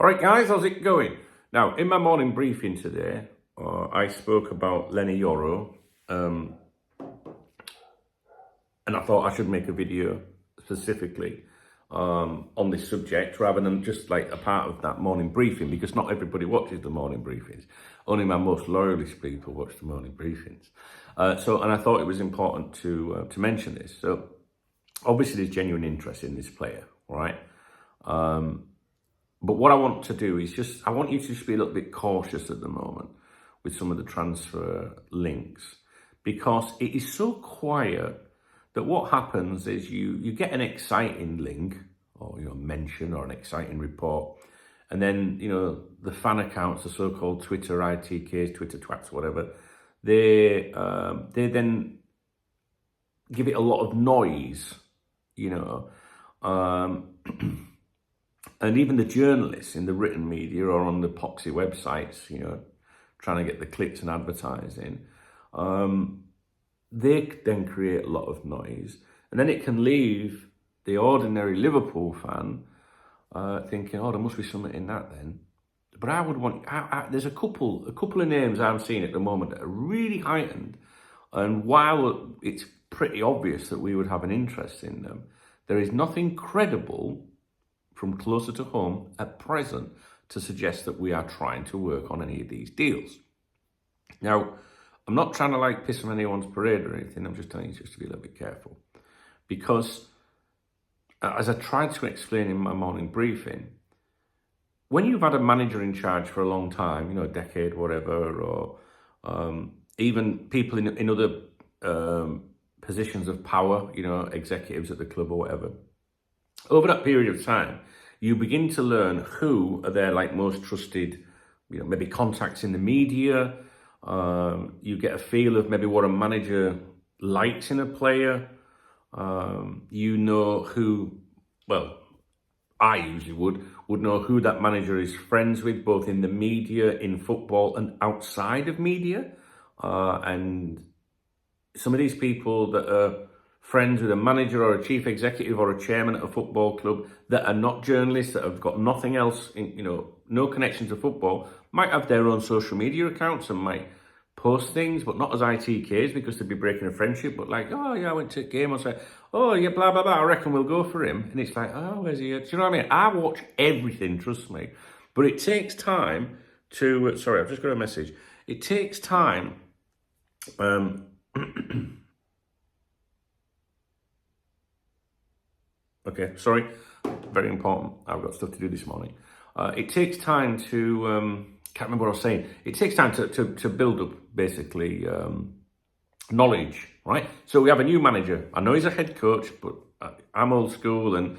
All right, guys, how's it going? Now, in my morning briefing today, I spoke about Lenny Yoro, and I thought I should make a video specifically on this subject rather than just like a part of that morning briefing, because not everybody watches the morning briefings. Only my most loyalist people watch the morning briefings. And I thought it was important to mention this. So obviously there's genuine interest in this player, right? But what I want to do is I want you to just be a little bit cautious at the moment with some of the transfer links, because it is so quiet that what happens is you get an exciting link or mention or an exciting report, and then the fan accounts, the so-called Twitter ITKs, Twitter twats, whatever, they then give it a lot of noise, and even the journalists in the written media or on the poxy websites, trying to get the clicks and advertising, they then create a lot of noise. And then it can leave the ordinary Liverpool fan thinking, oh, there must be something in that then. But I would want, there's a couple of names I'm seeing at the moment that are really heightened. And while it's pretty obvious that we would have an interest in them, there is nothing credible from closer to home at present to suggest that we are trying to work on any of these deals. Now, I'm not trying to piss on anyone's parade or anything. I'm just telling you just to be a little bit careful. Because as I tried to explain in my morning briefing, when you've had a manager in charge for a long time, a decade, whatever, or even people in other positions of power, executives at the club or whatever, over that period of time, you begin to learn who are their most trusted, maybe contacts in the media. You get a feel of maybe what a manager likes in a player. Who, well, I usually would know who that manager is friends with, both in the media, in football, and outside of media. And some of these people that are friends with a manager or a chief executive or a chairman at a football club that are not journalists, that have got nothing else, no connection to football, might have their own social media accounts and might post things, but not as ITKs, because they'd be breaking a friendship, but oh yeah, I went to a game, or say, oh yeah, blah, blah, blah, I reckon we'll go for him. And it's oh, where's he at? Do you know what I mean? I watch everything, trust me. But it takes time to, sorry, I've just got a message. It takes time, okay, sorry, very important. I've got stuff to do this morning. It takes time to, can't remember what I was saying. It takes time to build up, basically, knowledge, right? So we have a new manager. I know he's a head coach, but I'm old school, and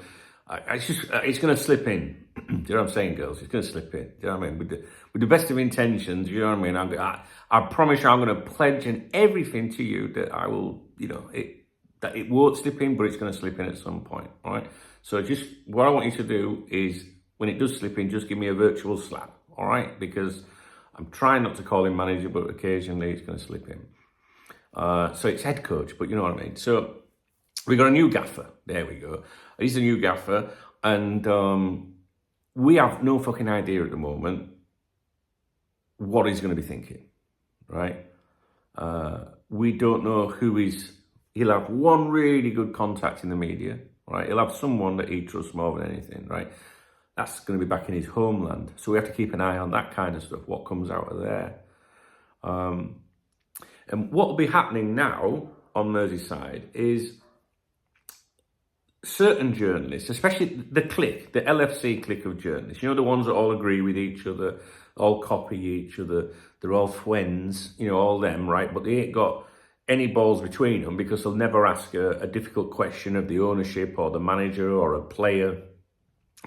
it's going to slip in. Do you know what I'm saying, girls? It's going to slip in. Do you know what I mean? With the best of intentions, you know what I mean? I promise you, I'm going to pledge and everything to you that I will, that it won't slip in, but it's going to slip in at some point, all right? So just what I want you to do is, when it does slip in, just give me a virtual slap, all right? Because I'm trying not to call him manager, but occasionally it's going to slip in. So it's head coach, but you know what I mean? So we got a new gaffer. There we go. He's a new gaffer, and we have no fucking idea at the moment what he's going to be thinking, right? We don't know who he'll have one really good contact in the media, right? He'll have someone that he trusts more than anything, right? That's going to be back in his homeland. So we have to keep an eye on that kind of stuff, what comes out of there. And what will be happening now on Merseyside is certain journalists, especially the clique, the LFC clique of journalists, the ones that all agree with each other, all copy each other, they're all friends, all them, right? But they ain't got any balls between them, because they'll never ask a difficult question of the ownership or the manager or a player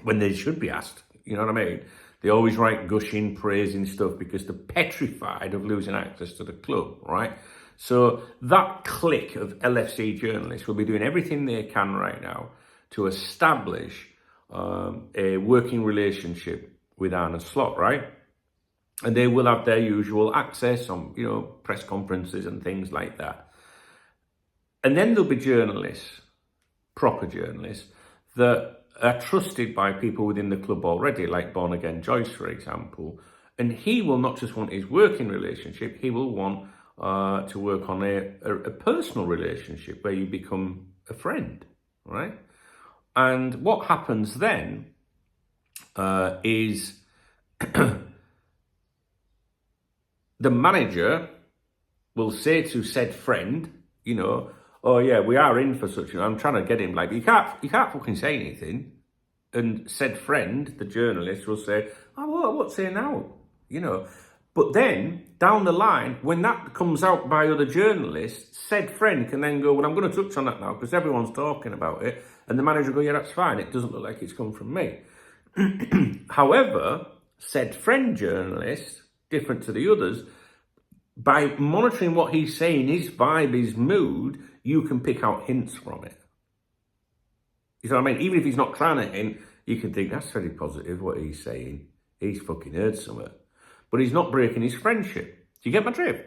when they should be asked. You know what I mean? They always write gushing, praising stuff because they're petrified of losing access to the club, right? So that clique of LFC journalists will be doing everything they can right now to establish a working relationship with Arne Slot, right? And they will have their usual access on, press conferences and things like that. And then there'll be journalists, proper journalists, that are trusted by people within the club already, like Born Again Joyce, for example. And he will not just want his working relationship, he will want to work on a personal relationship where you become a friend, right? And what happens then is the manager will say to said friend, you know, oh yeah, we are in for such, I'm trying to get him, like, you can't fucking say anything. And said friend, the journalist, will say, oh, what's here now? You know. But then, down the line, when that comes out by other journalists, said friend can then go, well, I'm going to touch on that now, because everyone's talking about it. And the manager will go, yeah, that's fine. It doesn't look like it's come from me. However, said friend journalist, different to the others, by monitoring what he's saying, his vibe, his mood, you can pick out hints from it. You know what I mean? Even if he's not trying to hint, you can think, that's very positive, what he's saying. He's fucking heard something. But he's not breaking his friendship. Do you get my drift?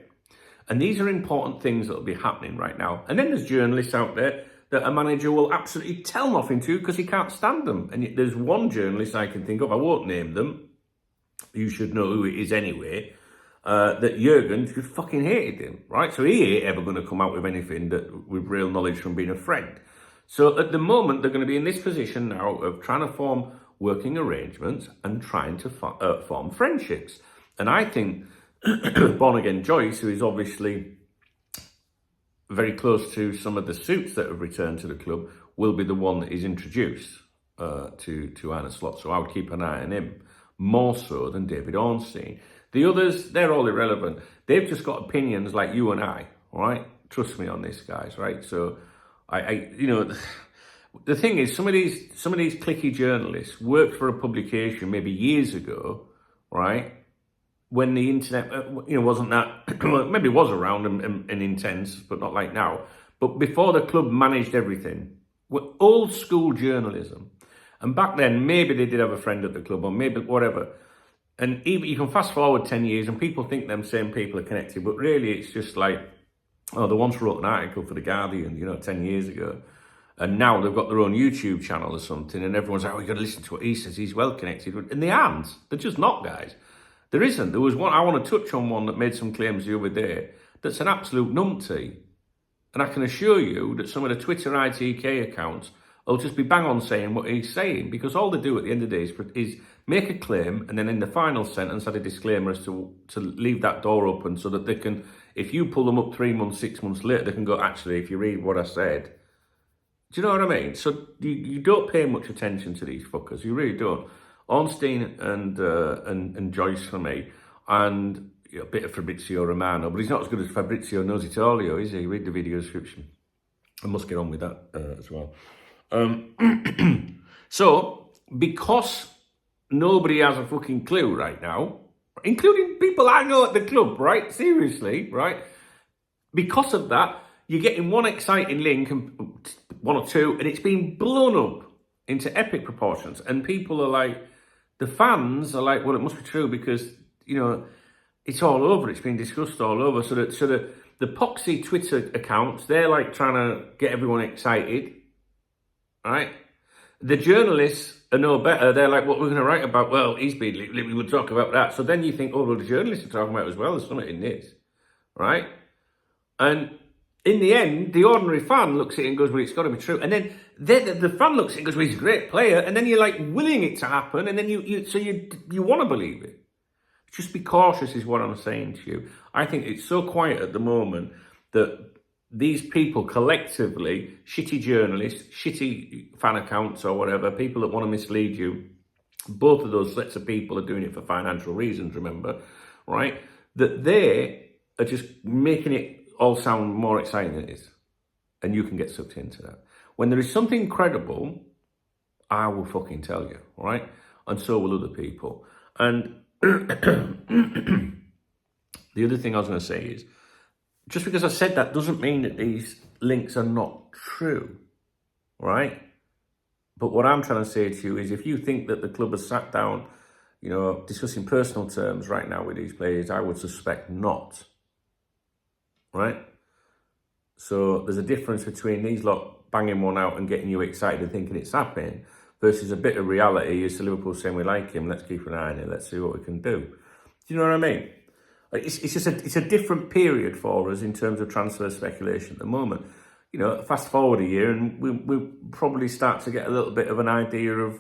And these are important things that will be happening right now. And then there's journalists out there that a manager will absolutely tell nothing to because he can't stand them. And there's one journalist I can think of, I won't name them, you should know who it is anyway, that Jurgen just fucking hated him, right? So he ain't ever going to come out with anything with real knowledge from being a friend. So at the moment, they're going to be in this position now of trying to form working arrangements and trying to form friendships. And I think Born Again Joyce, who is obviously very close to some of the suits that have returned to the club, will be the one that is introduced to Arne Slot. So I would keep an eye on him, more so than David Ornstein. The others, they're all irrelevant. They've just got opinions like you and I, all right? Trust me on this, guys, right? So, you know, the thing is, some of these cliquey journalists worked for a publication maybe years ago, right? When the internet, you know, wasn't that, well, maybe it was around and intense, but not like now. But before the club managed everything, old school journalism. And back then, maybe they did have a friend at the club or maybe whatever. And even you can fast forward 10 years and people think them same people are connected, but really it's just like, oh, they once wrote an article for The Guardian, you know, 10 years ago. And now they've got their own YouTube channel or something, and everyone's like, oh, you got to listen to what he says, he's well connected. And they aren't. They're just not, guys. There isn't. There was one, I want to touch on one that made some claims the other day that's an absolute numpty. And I can assure you that some of the Twitter ITK accounts will just be bang on saying what he's saying, because all they do at the end of the day is make a claim and then in the final sentence add a disclaimer as to leave that door open so that they can, if you pull them up 3 months, 6 months later, they can go, actually, if you read what I said. Do you know what I mean? So you don't pay much attention to these fuckers. You really don't. Ornstein and Joyce for me, and you know, a bit of Fabrizio Romano, but he's not as good as Fabrizio Nositolio, is he? Read the video description. I must get on with that as well. So, because nobody has a fucking clue right now, including people I know at the club, right? Seriously, right? Because of that, you're getting one exciting link, and one or two, and it's been blown up into epic proportions. And people are like, the fans are like, well, it must be true because, you know, it's all over. It's been discussed all over. So the poxy Twitter accounts, they're like trying to get everyone excited, right? The journalists are no better. They're like, what we're going to write about? Well, he's been, we would talk about that. So then you think, oh, well, the journalists are talking about it as well. There's something in this, right? And in the end, the ordinary fan looks at it and goes, well, it's got to be true. And then the fan looks at it and goes, well, he's a great player. And then you're like willing it to happen. And then you want to believe it. Just be cautious is what I'm saying to you. I think it's so quiet at the moment that these people collectively, shitty journalists, shitty fan accounts or whatever, people that want to mislead you, both of those sets of people are doing it for financial reasons, remember, right? That they are just making it all sound more exciting than it is. And you can get sucked into that. When there is something credible, I will fucking tell you, all right? And so will other people. And the other thing I was going to say is, just because I said that doesn't mean that these links are not true, right? But what I'm trying to say to you is, if you think that the club has sat down, you know, discussing personal terms right now with these players, I would suspect not. Right? So there's a difference between these lot banging one out and getting you excited and thinking it's happening versus a bit of reality is the Liverpool saying we like him, let's keep an eye on it, let's see what we can do. Do you know what I mean? It's just it's a different period for us in terms of transfer speculation at the moment. You know, fast forward a year and we'll probably start to get a little bit of an idea of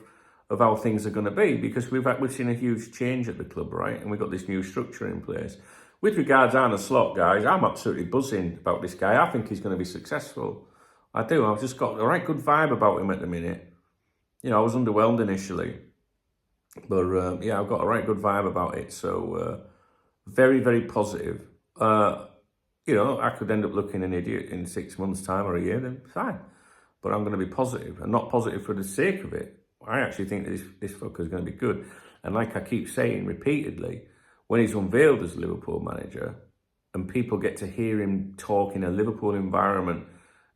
how things are going to be, because we've seen a huge change at the club, right? And we've got this new structure in place. With regards to Arne Slot, guys, I'm absolutely buzzing about this guy. I think he's going to be successful. I do. I've just got a right good vibe about him at the minute. You know, I was underwhelmed initially. But, yeah, I've got a right good vibe about it. So, very, very positive. You know, I could end up looking an idiot in 6 months' time or a year, then fine. But I'm going to be positive, and not positive for the sake of it. I actually think this fucker is going to be good. And like I keep saying repeatedly, when he's unveiled as Liverpool manager and people get to hear him talk in a Liverpool environment,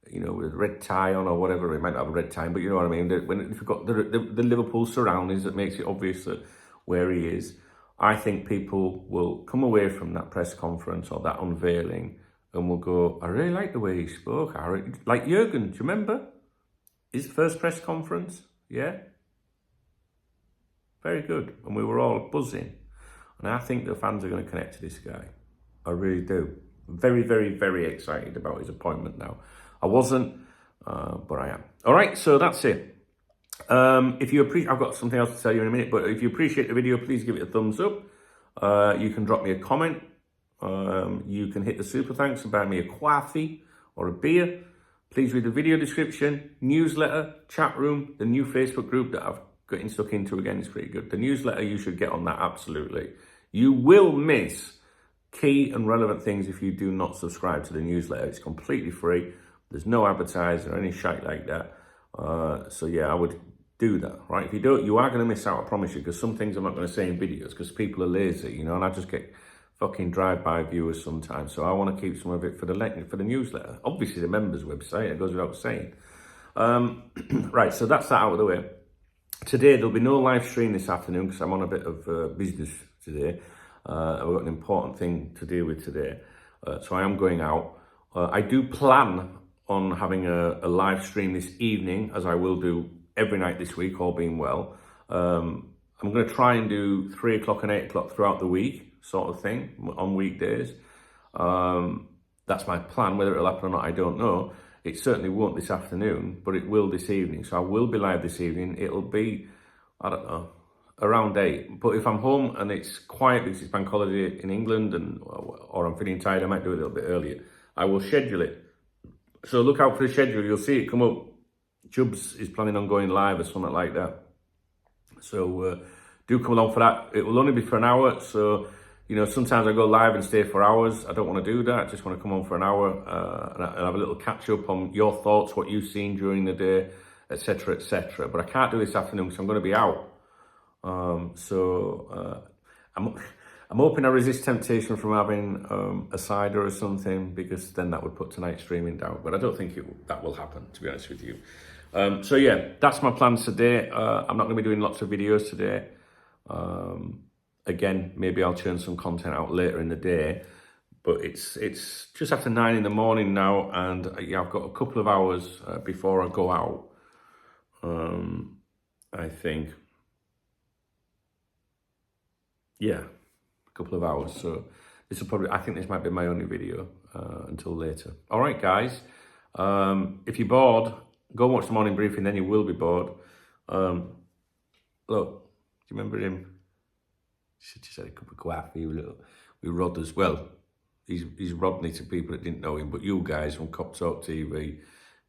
you know, with a red tie on or whatever, it might not have a red tie, but you know what I mean? When you've got the Liverpool surroundings, that makes it obvious that where he is, I think people will come away from that press conference or that unveiling and will go, I really like the way he spoke. Like Jurgen, do you remember? His first press conference? Yeah? Very good. And we were all buzzing. And I think the fans are going to connect to this guy. I really do. Very, very, very excited about his appointment now. I wasn't, but I am. All right, so that's it. If you appreciate, I've got something else to tell you in a minute, but if you appreciate the video, please give it a thumbs up. You can drop me a comment. You can hit the super thanks and buy me a coffee or a beer. Please read the video description, newsletter, chat room, the new Facebook group that I've getting stuck into again is pretty good. The newsletter, you should get on that, absolutely. You will miss key and relevant things if you do not subscribe to the newsletter. It's completely free. There's no advertising or any shite like that. So yeah, I would do that, right? If you don't, you are going to miss out, I promise you, because some things I'm not going to say in videos because people are lazy, you know, and I just get fucking drive-by viewers sometimes. So I want to keep some of it for the newsletter. Obviously, the members' website, it goes without saying. Right, so that's that out of the way. Today, there'll be no live stream this afternoon because I'm on a bit of business today. I've got an important thing to deal with today. So I am going out. I do plan on having a live stream this evening, as I will do every night this week, all being well. I'm going to try and do 3 o'clock and 8 o'clock throughout the week, sort of thing, on weekdays. That's my plan. Whether it'll happen or not, I don't know. It certainly won't this afternoon, but it will this evening. So I will be live this evening. It'll be, I don't know, around 8. But if I'm home and it's quiet because it's bank holiday in England or I'm feeling tired, I might do it a little bit earlier. I will schedule it. So look out for the schedule. You'll see it come up. Jubs is planning on going live or something like that. So do come along for that. It will only be for an hour. So, you know, sometimes I go live and stay for hours. I don't want to do that. I just want to come on for an hour and have a little catch up on your thoughts, what you've seen during the day, etc., etc. But I can't do this afternoon because I'm going to be out. I'm hoping I resist temptation from having a cider or something, because then that would put tonight's streaming down. But I don't think that will happen, to be honest with you. So yeah, that's my plans today. I'm not going to be doing lots of videos today. Again, maybe I'll churn some content out later in the day. But it's just after 9 in the morning now, and yeah, I've got a couple of hours before I go out. I think. Yeah, a couple of hours. So this will probably, I think this might be my only video until later. All right, guys. If you're bored, go watch the morning briefing, then you will be bored. Look, do you remember him? Should just had a cup of coffee with Rod as well. He's Rodney to people that didn't know him, but you guys from Cop Talk TV,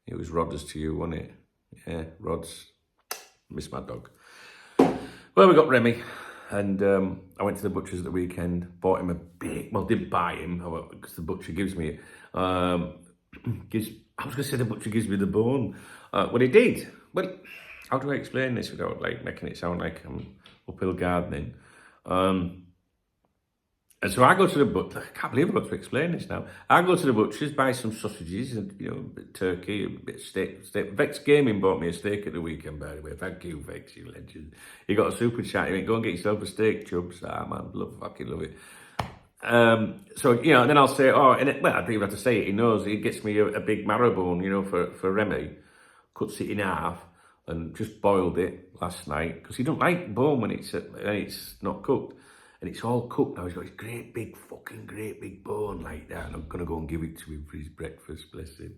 it was Rodders to you, wasn't it? Yeah, Rods. Miss my dog. Well, we got Remy, and I went to the butcher's at the weekend, bought him a big, well, didn't buy him, because the butcher gives me it. I was going to say the butcher gives me the bone. Well, he did. Well, how do I explain this without like making it sound like I'm uphill gardening? And so I go to the butcher. I can't believe I've got to explain this now. I go to the butcher's, buy some sausages, and you know, a bit of turkey, a bit of steak. Vex Gaming bought me a steak at the weekend, by the way. Thank you, Vex, you legend. He got a super chat. He went, go and get yourself a steak, Chubs. Ah, man, fucking love it. So, you know, and then I'll say, well, I don't even have to say it. He knows. He gets me a big marrow bone, you know, for Remy. Cuts it in half. and just boiled it last night because he don't like bone when it's not cooked. And it's all cooked now. He's got his great big bone like that. And I'm going to go and give it to him for his breakfast, bless him.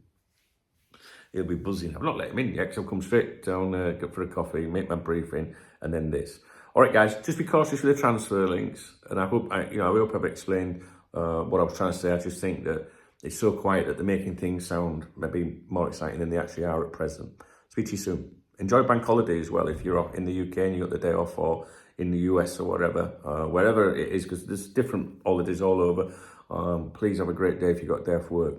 He'll be buzzing. I've not let him in yet because I've come straight down for a coffee, make my briefing, and then this. All right, guys, just be cautious with the transfer links. And I hope I've explained what I was trying to say. I just think that it's so quiet that they're making things sound maybe more exciting than they actually are at present. Speak to you soon. Enjoy bank holiday as well if you're in the UK and you got the day off, or in the US or wherever it is, because there's different holidays all over. Please have a great day if you got a day off work.